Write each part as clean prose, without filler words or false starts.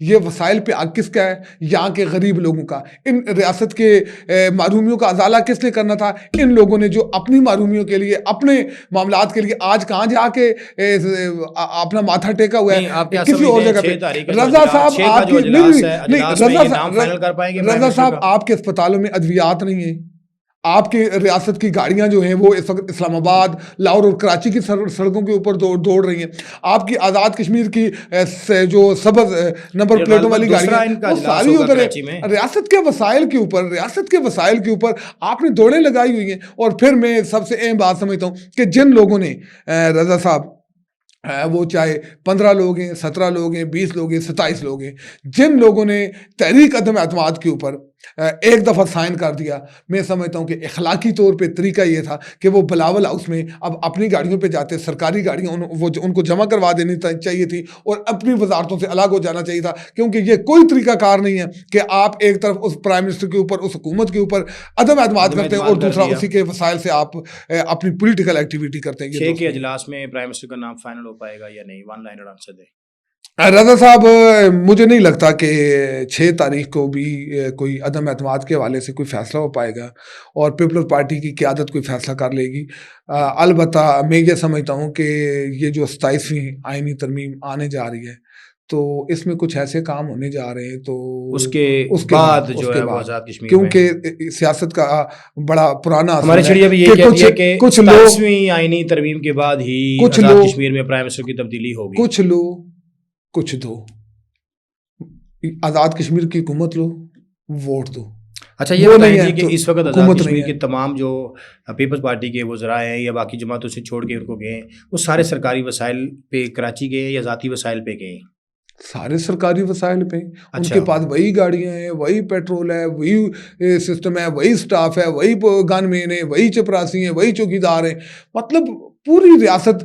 یہ وسائل پہ حق کس کا ہے؟ یہاں کے غریب لوگوں کا. ان ریاست کے محرومیوں کا ازالہ کس نے کرنا تھا؟ ان لوگوں نے جو اپنی محرومیوں کے لیے اپنے معاملات کے لیے آج کہاں جا کے اپنا ماتھا ٹیکا ہوا ہے کسی اور جگہ پہ. رضا صاحب آپ کی رضا صاحب آپ کے اسپتالوں میں ادویات نہیں ہیں. آپ کی ریاست کی گاڑیاں جو ہیں وہ اس وقت اسلام آباد، لاہور اور کراچی کی سڑکوں کے اوپر دوڑ رہی ہیں. آپ کی آزاد کشمیر کی جو سبز نمبر پلیٹوں والی گاڑیاں وہ ساری ادھر ہے. ریاست کے وسائل کے اوپر آپ نے دوڑیں لگائی ہوئی ہیں. اور پھر میں سب سے اہم بات سمجھتا ہوں کہ جن لوگوں نے رضا صاحب وہ چاہے 15 لوگ ہیں، 17 لوگ ہیں، 20 لوگ ہیں، 27 لوگ ہیں، جن لوگوں نے تحریک عدم اعتماد کے اوپر ایک دفعہ سائن کر دیا، میں سمجھتا ہوں کہ اخلاقی طور پہ طریقہ یہ تھا کہ وہ بلاول ہاؤس میں اب اپنی گاڑیوں پہ جاتے، سرکاری گاڑیاں ان کو جمع کروا دینی چاہیے تھی اور اپنی وزارتوں سے الگ ہو جانا چاہیے تھا. کیونکہ یہ کوئی طریقہ کار نہیں ہے کہ آپ ایک طرف اس پرائم منسٹر کے اوپر، اس حکومت کے اوپر عدم اعتماد کرتے ہیں اور دوسرا اسی کے وسائل سے آپ اپنی پولیٹیکل ایکٹیویٹی کرتے ہیں. 6 کے اجلاس میں پرائم منسٹر کا نام فائنل ہو پائے گا یا نہیں؟ ون لائنر آنسر دیں. رضا صاحب مجھے نہیں لگتا کہ 6 تاریخ کو بھی کوئی عدم اعتماد کے حوالے سے کوئی فیصلہ ہو پائے گا اور پیپلز پارٹی کی قیادت کوئی فیصلہ کر لے گی. البتہ میں یہ سمجھتا ہوں کہ یہ جو 27ویں آئینی ترمیم آنے جا رہی ہے تو اس میں کچھ ایسے کام ہونے جا رہے ہیں تو اس کے بعد جو ہے وہ آزاد کشمیر، کیونکہ سیاست کا بڑا پرانا ہمارے چڑیا بھی یہ کہتی ہے کہ کچھ 27ویں آئینی ترمیم کے بعد ہی آزاد کشمیر میں پرائم منسٹر کی تبدیلی ہوگی. کچھ لو کچھ دو، آزاد کشمیر کی حکومت لو، ووٹ دو. اچھا یہ بتائیں کہ اس وقت آزاد کشمیر کے تمام جو پیپلز پارٹی کے وزراء ہیں یا باقی جماعتوں سے چھوڑ کے ان کو گئے، وہ سارے سرکاری وسائل پہ کراچی گئے یا ذاتی وسائل پہ گئے؟ سارے سرکاری وسائل پہ. ان کے پاس وہی گاڑیاں ہیں، وہی پیٹرول ہے، وہی سسٹم ہے، وہی سٹاف ہے، وہی گن مین ہے، وہی چپراسی ہیں، وہی چوکیدار ہیں. مطلب پوری ریاست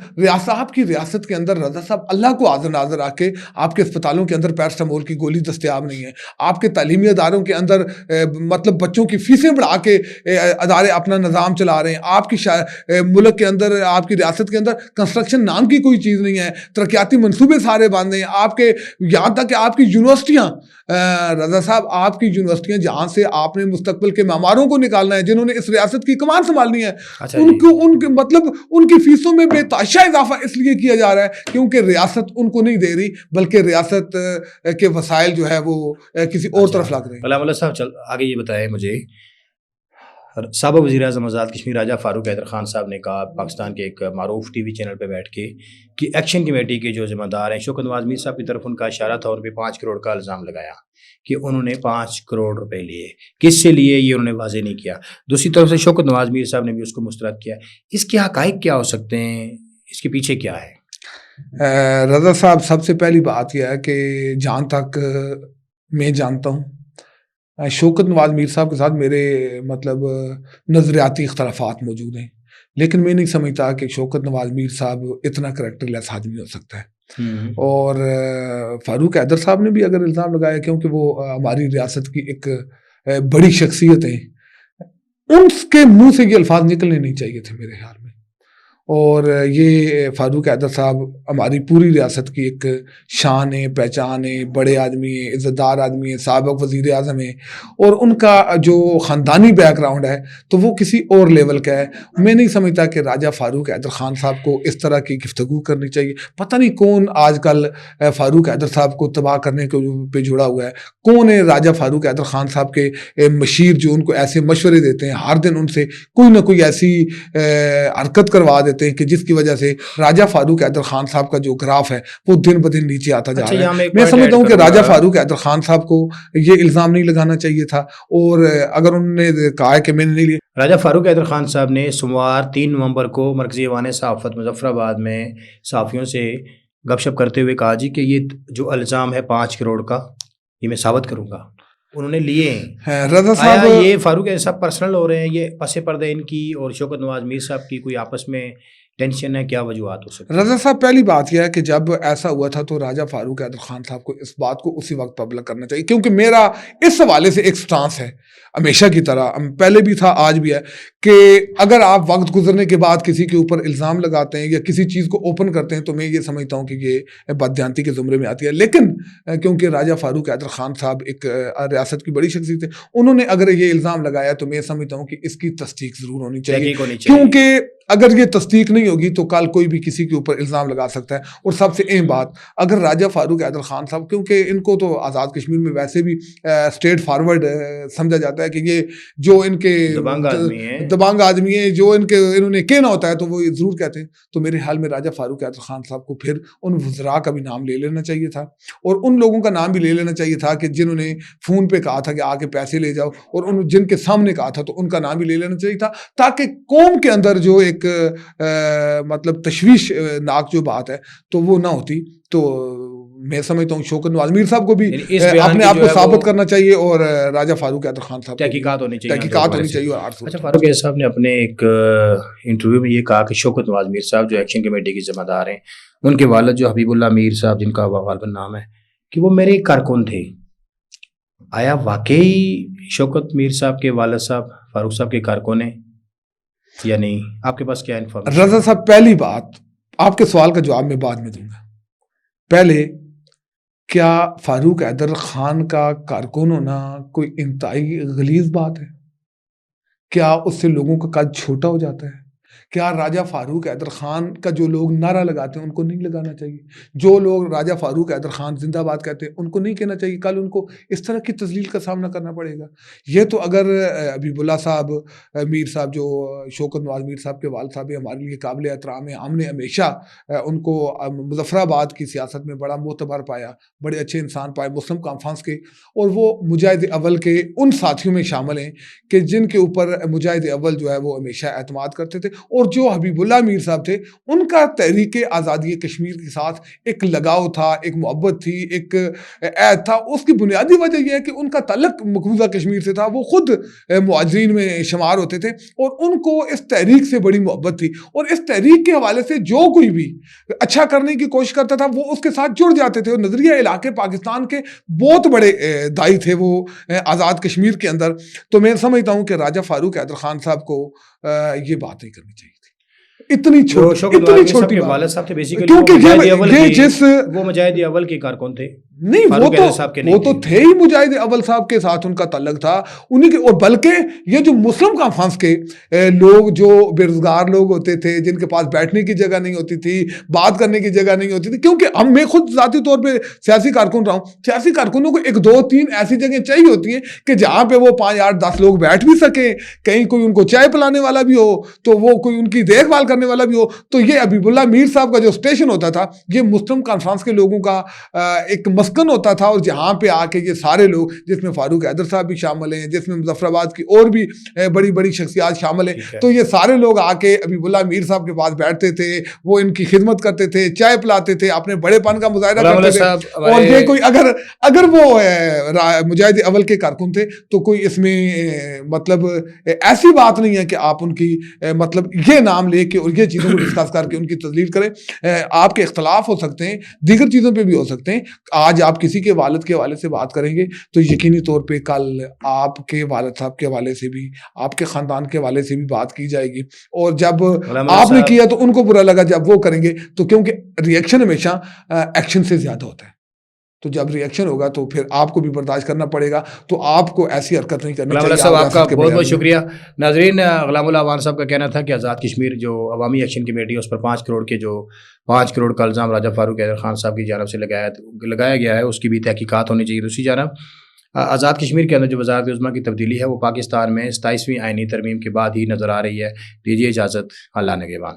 آپ کی ریاست کے اندر رضا صاحب اللہ کو حاضر ناظر آ کے آپ کے اسپتالوں کے اندر پیراسٹامول کی گولی دستیاب نہیں ہے. آپ کے تعلیمی اداروں کے اندر مطلب بچوں کی فیسیں بڑھا کے ادارے اپنا نظام چلا رہے ہیں. آپ کی ملک کے اندر، آپ کی ریاست کے اندر کنسٹرکشن نام کی کوئی چیز نہیں ہے. ترقیاتی منصوبے سارے بند ہیں. آپ کے یہاں تک کہ آپ کی یونیورسٹیاں رضا صاحب، آپ کی یونیورسٹیاں جہاں سے آپ نے مستقبل کے معماروں کو نکالنا ہے، جنہوں نے اس ریاست کی کمان سنبھالنی ہے، ان کی فیسوں میں بے تحاشا اضافہ اس لیے کیا جا رہا ہے کیونکہ ریاست ان کو نہیں دے رہی، بلکہ ریاست کے وسائل جو ہے وہ کسی اور طرف لگ رہے ہیں. علامہ صاحب آگے یہ بتائیں مجھے، سابق وزیر اعظم آزاد کشمیر راجہ فاروق حیدر خان صاحب نے کہا پاکستان کے ایک معروف ٹی وی چینل پہ بیٹھ کے کہ ایکشن کمیٹی کے جو ذمہ دار ہیں شوکت نواز میر صاحب کی طرف ان کا اشارہ تھا اور ان پہ 5 کروڑ کا الزام لگایا کہ انہوں نے 5 کروڑ روپے لیے. کس سے لیے یہ انہوں نے واضح نہیں کیا. دوسری طرف سے شوکت نواز میر صاحب نے بھی اس کو مسترد کیا. اس کے حقائق کیا ہو سکتے ہیں؟ اس کے پیچھے کیا ہے؟ رضا صاحب سب سے پہلی بات یہ ہے کہ جہاں تک میں جانتا ہوں شوکت نواز میر صاحب کے ساتھ میرے مطلب نظریاتی اختلافات موجود ہیں، لیکن میں نہیں سمجھتا کہ شوکت نواز میر صاحب اتنا کریکٹر لیس آدمی ہو سکتا ہے. اور فاروق حیدر صاحب نے بھی اگر الزام لگایا کیونکہ وہ ہماری ریاست کی ایک بڑی شخصیت ہیں، ان کے منہ سے یہ الفاظ نکلنے نہیں چاہیے تھے میرے خیال میں. اور یہ فاروق حیدر صاحب ہماری پوری ریاست کی ایک شان ہے، پہچان ہے، بڑے آدمی ہیں، عزت دار آدمی ہیں، سابق وزیر اعظم ہیں، اور ان کا جو خاندانی بیک گراؤنڈ ہے تو وہ کسی اور لیول کا ہے. میں نہیں سمجھتا کہ راجہ فاروق حیدر خان صاحب کو اس طرح کی گفتگو کرنی چاہیے. پتہ نہیں کون آج کل فاروق حیدر صاحب کو تباہ کرنے پہ جڑا ہوا ہے. کون ہے راجہ فاروق حیدر خان صاحب کے مشیر جو ان کو ایسے مشورے دیتے ہیں، ہر دن ان سے کوئی نہ کوئی ایسی حرکت کروا دیتے ہیں کہ جس کی وجہ سے راجہ فاروق حیدر خان صاحب کا جو گراف ہے وہ دن بدن نیچے آتا جا رہا ہے. میں سمجھتا ہوں کہ راجہ فاروق حیدر خان صاحب کو یہ الزام نہیں لگانا چاہیے تھا، اور اگر انہوں نے کہا ہے کہ میں نے نہیں لیا. راجہ فاروق حیدر خان صاحب نے سوموار 3 نومبر کو مرکزی ایوان صحافت مظفر آباد میں صحافیوں سے گپ شپ کرتے ہوئے کہا جی کہ یہ جو الزام ہے 5 کروڑ کا یہ میں ثابت کروں گا انہوں نے لیے ہیں. رضا صاحب یہ فاروق صاحب پرسنل ہو رہے ہیں، یہ پس پردے ان کی اور شوکت نواز میر صاحب کی کوئی آپس میں ٹینشن ہے؟ کیا وجوہات ہو سکتی ہیں؟ رضا صاحب پہلی بات یہ ہے کہ جب ایسا ہوا تھا تو راجہ فاروق حیدر خان صاحب کو اس بات کو اسی وقت پبلک کرنا چاہیے، کیونکہ میرا اس حوالے سے ایک سٹانس ہے. ہمیشہ کی طرح پہلے بھی تھا آج بھی ہے کہ اگر آپ وقت گزرنے کے بعد کسی کے اوپر الزام لگاتے ہیں یا کسی چیز کو اوپن کرتے ہیں تو میں یہ سمجھتا ہوں کہ یہ بددیانتی کے زمرے میں آتی ہے. لیکن کیونکہ راجہ فاروق حیدر خان صاحب ایک ریاست کی بڑی شخصیت ہے, انہوں نے اگر یہ الزام لگایا تو میں سمجھتا ہوں کہ اس کی تصدیق ضرور ہونی چاہیے, کیونکہ اگر یہ تصدیق نہیں ہوگی تو کل کوئی بھی کسی کے اوپر الزام لگا سکتا ہے. اور سب سے اہم بات, اگر راجہ فاروق حیدر خان صاحب, کیونکہ ان کو تو آزاد کشمیر میں ویسے بھی اسٹریٹ فارورڈ سمجھا جاتا ہے کہ یہ جو ان کے دبانگ آدمی ہیں, جو انہوں نے کہنا ہوتا ہے تو وہ ضرور کہتے ہیں. تو میرے حال میں راجہ فاروق حیدر خان صاحب کو پھر ان وزراء کا بھی نام لے لینا چاہیے تھا, اور ان لوگوں کا نام بھی لے لینا چاہیے تھا کہ جنہوں نے فون پہ کہا تھا کہ آ کے پیسے لے جاؤ, اور جن کے سامنے کہا تھا تو ان کا نام بھی لے لینا چاہیے تھا, تاکہ قوم کے اندر جو ایک مطلب تشویش ناک جو بات ہے تو وہ نہ ہوتی. تو میں سمجھتا ہوں شوکت نواز میر صاحب کو بھی اپنے آپ کو ثابت کرنا چاہیے, اور راجہ فاروق حیدر خان صاحب تحقیقات ہونی چاہیے. اچھا, فاروق حیدر صاحب نے اپنے ایک انٹرویو میں یہ کہا کہ شوکت نواز میر صاحب جو ایکشن کمیٹی کے ذمہ دار ہیں, ان کے والد جو حبیب اللہ میر صاحب, جن کا غالباً نام ہے, کہ وہ میرے کارکن تھے. آیا واقعی شوکت میر صاحب کے والد صاحب فاروق صاحب کے کارکن ہیں یا نہیں؟ آپ کے پاس کیا انفارمیشن؟ رضا صاحب, پہلی بات, آپ کے سوال کا جواب میں بعد میں دوں گا. پہلے, کیا فاروق حیدر خان کا کارکن ہونا کوئی انتہائی غلیظ بات ہے؟ کیا اس سے لوگوں کا قد چھوٹا ہو جاتا ہے؟ کیا راجہ فاروق حیدر خان کا جو لوگ نعرہ لگاتے ہیں ان کو نہیں لگانا چاہیے؟ جو لوگ راجہ فاروق حیدر خان زندہ باد کہتے ہیں ان کو نہیں کہنا چاہیے؟ کل ان کو اس طرح کی تذلیل کا سامنا کرنا پڑے گا. یہ تو اگر حبیب اللہ صاحب میر صاحب جو شوکت نواز میر صاحب کے والد صاحب ہمارے لیے قابل احترام ہیں, ہم نے ہمیشہ ان کو مظفر آباد کی سیاست میں بڑا معتبر پایا, بڑے اچھے انسان پائے مسلم کانفرنس کے, اور وہ مجاہد اول کے ان ساتھیوں میں شامل ہیں کہ جن کے اوپر مجاہد اول جو ہے وہ ہمیشہ اعتماد کرتے تھے. اور جو حبیب اللہ میر صاحب تھے, ان کا تحریک آزادی کشمیر کے ساتھ ایک لگاؤ تھا, ایک محبت تھی, ایک عہد تھا. اس کی بنیادی وجہ یہ ہے کہ ان کا تعلق مقبوضہ کشمیر سے تھا, وہ خود مہاجرین میں شمار ہوتے تھے, اور ان کو اس تحریک سے بڑی محبت تھی. اور اس تحریک کے حوالے سے جو کوئی بھی اچھا کرنے کی کوشش کرتا تھا وہ اس کے ساتھ جڑ جاتے تھے. اور نظریہ علاقے پاکستان کے بہت بڑے دائی تھے وہ آزاد کشمیر کے اندر. تو میں سمجھتا ہوں کہ راجہ فاروق حیدر خان صاحب کو یہ بات نہیں کرنی چاہیے تھی. اتنی چھوٹی والد صاحب تھے بیسیکلی, کیونکہ یہ جس وہ مجاہد اول کے کارکن تھے. نہیں, وہ تو تھے ہی مجاہد اول صاحب کے ساتھ ان کا تعلق تھا انہی کے. اور بلکہ یہ جو مسلم کانفرنس کے لوگ, جو بے روزگار لوگ ہوتے تھے, جن کے پاس بیٹھنے کی جگہ نہیں ہوتی تھی, بات کرنے کی جگہ نہیں ہوتی تھی, کیونکہ میں خود ذاتی طور پہ سیاسی کارکن رہا ہوں, سیاسی کارکنوں کو 1 2 3 ایسی جگہیں چاہیے ہوتی ہیں کہ جہاں پہ وہ 5 8 10 لوگ بیٹھ بھی سکیں, کہیں کوئی ان کو چائے پلانے والا بھی ہو, تو وہ کوئی ان کی دیکھ بھال کرنے والا بھی ہو. تو یہ حبیب اللہ میر صاحب کا جو اسٹیشن ہوتا تھا, یہ مسلم کانفرنس کے لوگوں کا ایک مسکن ہوتا تھا, اور جہاں پہ آ کے یہ سارے لوگ, جس میں فاروق حیدر صاحب بھی شامل ہیں, جس میں مظفر آباد کی اور بھی بڑی بڑی شخصیات شامل ہیں, تو یہ سارے لوگ آ کے حبیب اللہ میر صاحب کے پاس بیٹھتے تھے, وہ ان کی خدمت کرتے تھے, چائے پلاتے تھے, اپنے بڑے پن کا مظاہرہ کرتے تھے. اور یہ کوئی اگر وہ مجاہد اول کے کارکن تھے تو کوئی اس میں مطلب ایسی بات نہیں ہے کہ آپ ان کی مطلب یہ نام لے کے اور یہ چیزوں کو ڈسکس کر کے ان کی تذلیل کریں. آپ کے اختلاف ہو سکتے ہیں, دیگر چیزوں پہ بھی ہو سکتے ہیں. آج آپ کسی کے والد کے حوالے سے بات کریں گے تو یقینی طور پہ کل آپ کے والد صاحب کے حوالے سے بھی, آپ کے خاندان کے حوالے سے بھی بات کی جائے گی. اور جب آپ نے کیا تو ان کو برا لگا, جب وہ کریں گے تو کیونکہ ریئیکشن ہمیشہ ایکشن سے زیادہ ہوتا ہے, تو جب ریئیکشن ہوگا تو پھر آپ کو بھی برداشت کرنا پڑے گا. تو آپ کو ایسی حرکت نہیں کرنی چاہیے. صاحب آپ کا بہت بہت شکریہ. ناظرین, غلام اللہ عوان صاحب کا کہنا تھا کہ آزاد کشمیر جو عوامی ایکشن کمیٹی ہے اس پر 5 کروڑ کے جو 5 کروڑ کا الزام راجہ فاروق حیدر خان صاحب کی جانب سے لگایا گیا ہے, اس کی بھی تحقیقات ہونی چاہیے. دوسری جانب آزاد کشمیر کے اندر جو وزارت عظمیٰ کی تبدیلی ہے وہ پاکستان میں 27ویں آئینی ترمیم کے بعد ہی نظر آ رہی ہے. دیجیے اجازت, اللہ نگہبان.